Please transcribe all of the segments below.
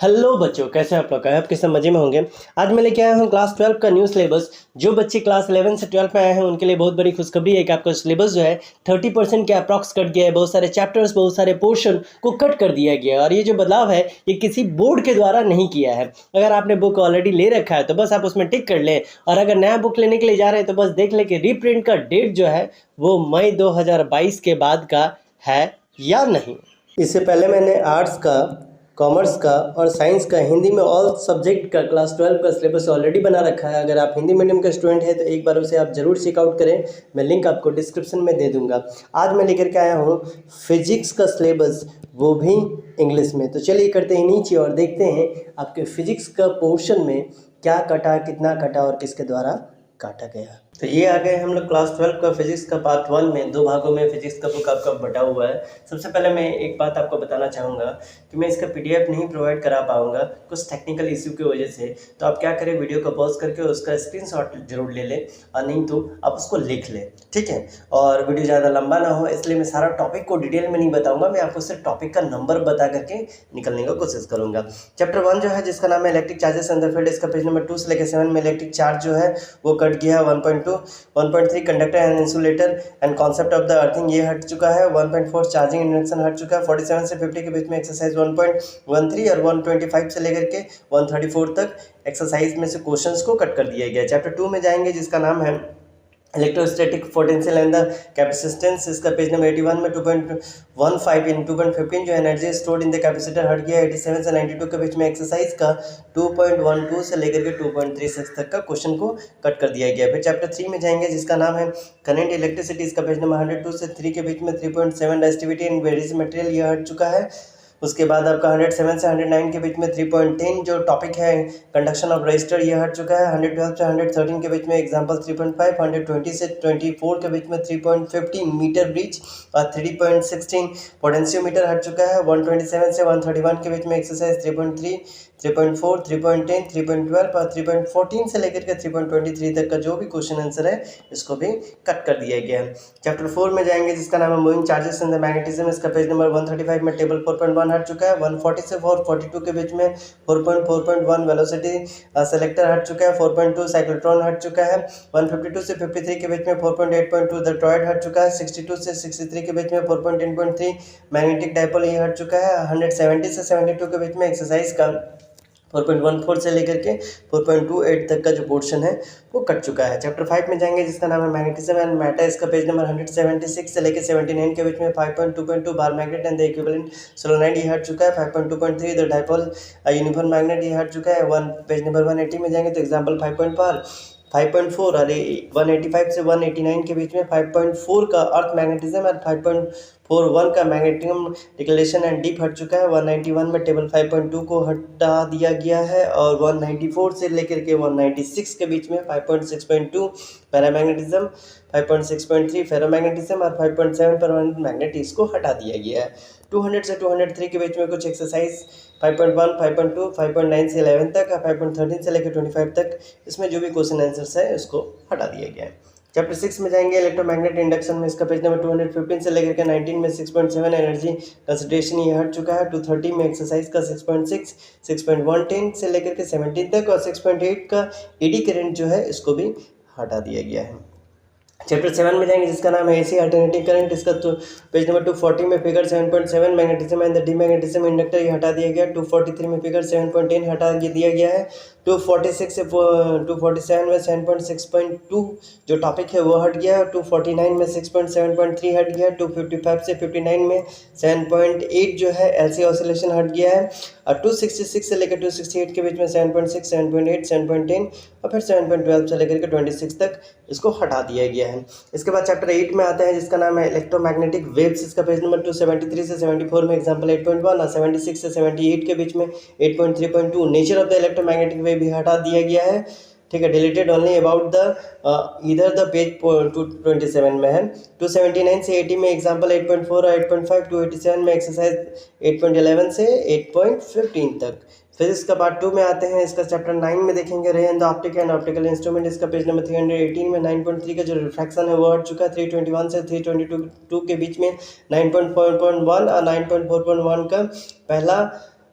Hello बच्चों, कैसे हैं आप लोग? आपके सब मज़े में होंगे। आज मैं लेके आया हूँ क्लास 12 का न्यू सिलेबस। जो बच्चे क्लास 11 से 12 में आए हैं उनके लिए बहुत बड़ी खुशखबरी है कि आपका सिलेबस जो है 30% के अप्रॉक्स कट गया है। बहुत सारे चैप्टर्स, बहुत सारे पोर्शन को कट कर दिया गया है और ये जो बदलाव है ये किसी बोर्ड के द्वारा नहीं किया है। अगर आपने बुक ऑलरेडी ले रखा है तो बस आप उसमें टिक कर लें, और अगर नया बुक लेने के लिए जा रहे हैं तो बस देख लें कि रीप्रिंट का डेट जो है वो मई 2022 के बाद का है या नहीं। इससे पहले मैंने आर्ट्स का, कॉमर्स का और साइंस का, हिंदी में ऑल सब्जेक्ट का क्लास 12 का सिलेबस ऑलरेडी बना रखा है। अगर आप हिंदी मीडियम का स्टूडेंट हैं तो एक बार उसे आप ज़रूर चेकआउट करें। मैं लिंक आपको डिस्क्रिप्शन में दे दूंगा। आज मैं लेकर के आया हूँ फिजिक्स का सिलेबस, वो भी इंग्लिश में। तो चलिए करते हैं नीचे और देखते हैं आपके फिजिक्स का पोर्शन में क्या कटा, कितना कटा और किसके द्वारा काटा गया। तो ये आ गए हम लोग क्लास 12 का फिजिक्स का पार्ट 1 में। दो भागों में फिजिक्स का बुक आपका बटा हुआ है। सबसे पहले मैं एक बात आपको बताना चाहूँगा कि मैं इसका पीडीएफ नहीं प्रोवाइड करा पाऊँगा कुछ टेक्निकल इश्यू की वजह से। तो आप क्या करें, वीडियो को पॉज करके उसका स्क्रीनशॉट जरूर ले लें, और नहीं तो आप उसको लिख लें, ठीक है। और वीडियो ज़्यादा लंबा ना हो इसलिए मैं सारा टॉपिक को डिटेल में नहीं बताऊँगा। मैं आपको सिर्फ टॉपिक का नंबर बता करके निकलने की कोशिश करूँगा। चैप्टर 1 जो है, जिसका नाम है electric charges in the field, इसका पेज नंबर 2 से लेकर 7 में इलेक्ट्रिक चार्ज जो है वो कट गया है। 1.2, 1.3 conductor and insulator and concept of the earthing ये हट चुका है। 1.4 चार्जिंग इंडक्शन हट चुका है। 47 से 50 के बीच में एक्सरसाइज 1.13 और 125 से लेकर के 134 तक एक्सरसाइज में से क्वेश्चंस को कट कर दिया गया। चैप्टर 2 में जाएंगे, जिसका नाम है electrostatic potential and the capacitance, इसका पेज नंबर 81 में 2.15 इन 2.15 जो energy stored in the capacitor हट गया। 87 से 92 के बीच में एक्सरसाइज का 2.12 से लेकर के 2.36 तक का क्वेश्चन को कट कर दिया गया। फिर चैप्टर 3 में जाएंगे, जिसका नाम है करंट इलेक्ट्रिसिटी, इसका पेज नंबर 102 से 3 के बीच में 3.7 रेजिस्टिविटी इन वेरियस मटेरियल ये हट चुका है। उसके बाद आपका 107 से 109 के बीच में 3.10 जो टॉपिक है कंडक्शन ऑफ रजिस्टर ये हट चुका है। 112 से 113 के बीच में एग्जांपल 3.5, 120 से 24 के बीच में 3.50 मीटर ब्रिज और 3.16 पोटेंशियोमीटर हट चुका है। 127 से 131 के बीच में एक्सरसाइज 3.3, 3.4, 3.10, 3.12 और 3.14 से लेकर के 3.23 तक का जो भी क्वेश्चन आंसर है इसको भी कट कर दिया गया है। चैप्टर 4 में जाएंगे, जिसका नाम है moving charges in the magnetism, इसका पेज नंबर 135 में टेबल 4.1 हट चुका है। 140 से 442 के बीच में 4.4.1 वेलोसिटी सेलेक्टर हट चुका है। 4.2 साइक्लोट्रॉन हट चुका है। 152 से 53 के बीच में 4.8.2 द टॉयड हट चुका है। 62 से 63 के बीच में 4.10.3 मैग्नेटिक डाइपोल ये हट चुका है। 170 से 72 के बीच में एक्सरसाइज का 4.14 से लेकर के 4.28 तक का जो पोर्शन है वो कट चुका है। चैप्टर 5 में जाएंगे, जिसका नाम है मैग्नेटिज्म एंड मैटर, इसका पेज नंबर 176 से लेकर 79 के बीच में 5.2.2 bar magnet and the equivalent solenoid ये हट चुका है। 5.2.3 द डाइपोल यूनिफॉर्म मैग्नेट ये हट चुका है। पेज नंबर 180 में जाएंगे तो एग्जाम्पल 5.4 अरे 185 से 189 के बीच में 5.4 का अर्थ मैग्नेटिज्म और 5.41 का मैग्नेटिज्म डिक्लेरेशन एंड डीप हट चुका है। 191 में टेबल 5.2 को हटा दिया गया है और 194 से लेकर के 196 के बीच में 5.6.2 पैरामैग्नेटिज्म, 5.6.3 फेरोमैग्नेटिज्म और 5.7 परमानेंट मैग्नेट इसको हटा दिया गया है। 200 से 203 के बीच में कुछ एक्सरसाइज 5.1, 5.2, 5.9 से 11 तक और 5.13 से लेकर 25 तक इसमें जो भी क्वेश्चन आंसर्स है उसको हटा दिया गया है। चैप्टर 6 में जाएंगे, इलेक्ट्रोमैग्नेट इंडक्शन में, इसका पेज नंबर 215 से लेकर के 19 में 6.7 एनर्जी कंसिडरेशन ये हट चुका है। 230 में एक्सरसाइज का 6.6, 6.110 से लेकर के 17 तक और 6.8 का एडी करंट जो है इसको भी हटा दिया गया है। चैप्टर 7 में जाएंगे, जिसका नाम है एसी अल्टरनेटिव करंट, इसका तो पेज नंबर 240 में figure 7.7 magnetism and the demagnetism inductor ये हटा दिया गया। 243 में फिगर 7.10 हटा दिया गया है। 246 से 247 में 7.6.2 जो टॉपिक है वो हट गया है। 249 में 6.7.3 हट गया। 255 से 59 में 7.8 जो है एलसी ऑसिलेशन हट गया है। और 266 से लेकर 268 के बीच में 7.6, 7.8, 7.10 और फिर 7.12 से लेकर के 26 तक इसको हटा दिया गया है। इसके बाद चैप्टर 8 में आता है, जिसका नाम है इलेक्ट्रोमैग्नेटिक वेव्स, इसका पेज नंबर 273 से 74 में एग्जांपल 8.1 और 76 से 78 के बीच में 8.3.2 nature of the electromagnetic wave भी हटा दिया गया है, ठीक है। डिलीटेड ओनली अबाउट द इधर द पेज 227 में है। 279 से 80 में एग्जांपल 8.4 और 8.5, 287 में एक्सरसाइज 8.11 से 8.15 तक। फिजिक्स का पार्ट 2 में आते हैं, इसका चैप्टर 9 में देखेंगे रे and the optic and optical instrument, इसका पेज नंबर 318 में 9.3 का जो रिफ्रैक्शन है वो हट चुका है। 321 से 322 के बीच में 9.4.1 और 9.4.1 का पहला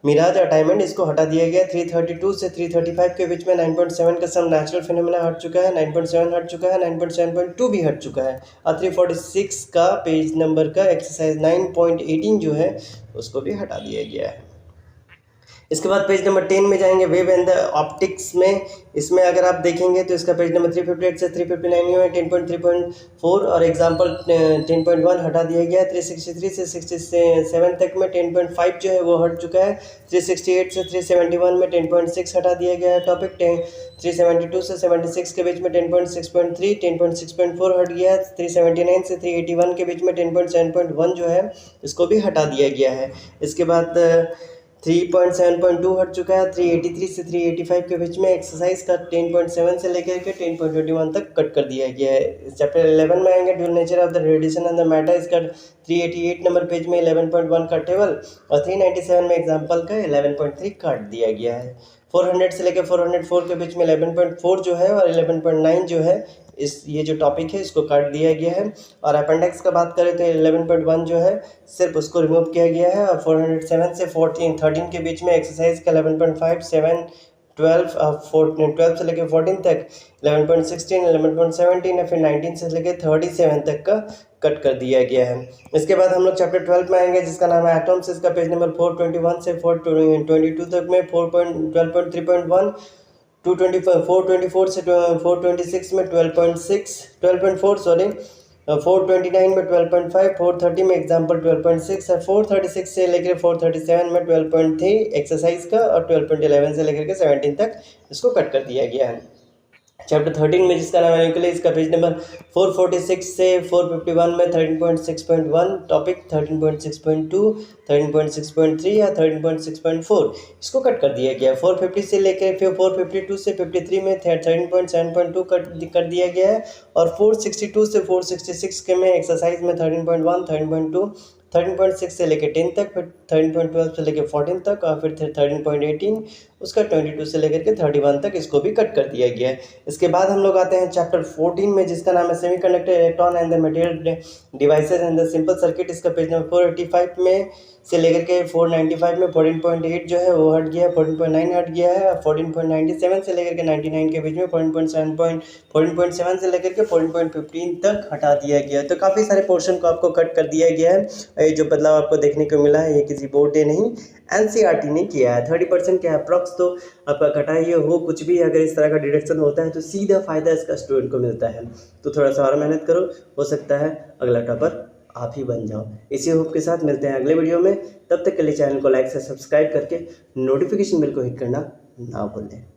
मिराज अटाइनमेंट इसको हटा दिया गया। 332 से 335 के बीच में 9.7 का सम नेचुरल फिनोमेना हट चुका है, 9.7 हट चुका है, 9.7.2 भी हट चुका है। और 346 का पेज नंबर का एक्सरसाइज 9.18 जो है उसको भी हटा दिया गया है। इसके बाद पेज नंबर 10 में जाएंगे, वेव एंड द ऑप्टिक्स में। इसमें अगर आप देखेंगे तो इसका पेज नंबर 358 से 359 में 10.3.4 और एग्जाम्पल 10.1 हटा दिया गया। 363 से 67 तक में 10.5 जो है वो हट चुका है। 368 से 371 में 10.6 हटा दिया गया है टॉपिक। 372 से 76 के बीच में 10.6.3 10.6.4 हट गया है। 379 से 381 के बीच में 10.7.1 जो है इसको भी हटा दिया गया है। इसके बाद 3.7.2 हट चुका है। 383 से 385 के बीच में एक्सरसाइज का 10.7 से लेकर के 10.21 तक कट कर दिया गया है। चैप्टर 11 में आएंगे, dual nature of the radiation and the matter. इसका 388 नंबर पेज में 11.1 का टेबल और 397 में एग्जाम्पल का 11.3 काट दिया गया है। 400 से लेकर 404 के बीच में 11.4 जो है और 11.9 जो है ये जो टॉपिक है इसको काट दिया गया है। और अपेंडिक्स का बात करें तो 11.1 जो है सिर्फ उसको रिमूव किया गया है। और 407 से 13 के बीच में एक्सरसाइज का 11.5 7 12 से लेकर 14 तक 11.16 11.17 या फिर 19 से लेकर 37 तक का कट कर दिया गया है। इसके बाद हम लोग चैप्टर 12 में आएंगे जिसका नाम है एटम्स। इसका पेज नंबर 421 से 422 तक में 4.12.3.1 424 से 426 में 12.4 सॉरी 429 में 12.5 430 में एग्जाम्पल 12.6 और 436 से लेकर 437 में 12.3 एक्सरसाइज का और 12.11 से लेकर के 17 तक इसको कट कर दिया गया है। चैप्टर 13 में जिसका नाम है न्यूक्लियस, इसका पेज नंबर 446 से 451 में 13.6.1 टॉपिक 13.6.2 13.6.3 या 13.6.4 इसको कट कर दिया गया। 450 से लेकर फिर 452 से 53 में 13.7.2 कर दिया गया है। और 462 से 466 के में एक्सरसाइज में 13.1 13.2 13.6 से लेकर 10 तक, फिर 13.12 से लेकर 14 तक और फिर 13.18 उसका 22 से लेकर के 31 तक इसको भी कट कर दिया गया है। इसके बाद हम लोग आते हैं चैप्टर 14 में जिसका नाम है semiconductor electron and the material devices and the simple circuit. इसका पेज नंबर 485 में से लेकर के 495 में 14.8 जो है वो हट गया है, 14.9 हट गया है। 14.97 से लेकर के 99 के बीच में 14.7 से लेकर के 14.15 तक हटा दिया गया है। तो काफ़ी सारे पोर्शन को आपको कट कर दिया गया है। ये जो बदलाव आपको देखने को मिला है ये किसी बोर्ड ने नहीं NCERT ने किया है। 30% के अप्रॉक्स तो आपका कटाई हो कुछ भी अगर इस तरह का डिडक्शन होता है तो सीधा फायदा इसका स्टूडेंट को मिलता है। तो थोड़ा सा और मेहनत करो, हो सकता है अगला टॉपर आप ही बन जाओ। इसी होप के साथ मिलते हैं अगले वीडियो में। तब तक के लिए चैनल को लाइक से सब्सक्राइब करके नोटिफिकेशन बेल को हिट करना ना भूलें।